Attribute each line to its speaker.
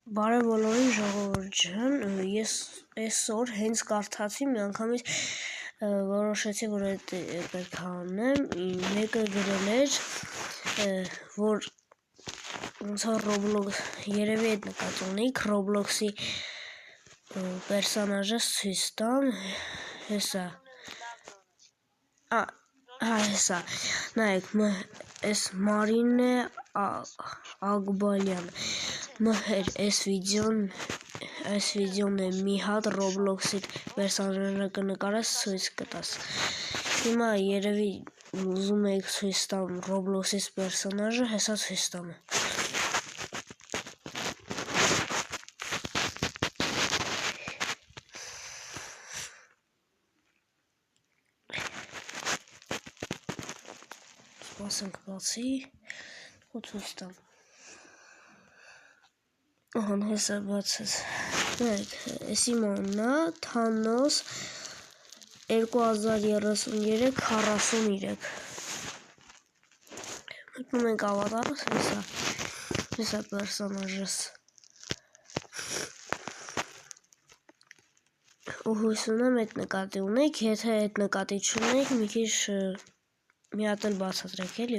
Speaker 1: Բարև բոլորին ժողովուրդ ջան, ես այսօր հենց կարդացի, միանգամից որոշեցի, որ այդ պետք է անեմ, մեկը գրել էր, որ ոնց որ Roblox, երևի այդ նկատի ունեիք, Roblox-ի պերսոնաժը ցույց տամ, հեսա, հեսա, նայեք, այս Մարինե Աղբալյան, մհեր, այս վիդեոն է մի հատ Roblox-ի պերսոնաժը կնկարես ցույց կտաս, հիմա երևի ուզում եք ցույց տամ Roblox-ի պերսոնաժը, հեսա ցույց տամ, սպասենք բացի, ու ցույց տամ, ահան հեսա բացեց, նայեք, էսի մաննա, Thanos 2033-43, մտնում ենք ավատարս, հեսա պերսոնաժս, ու հույս ունեմ այդ նկատի ունեք, եթե այդ նկատի չունեք, մի քիչ մի հատ էլ բացատրեք էլի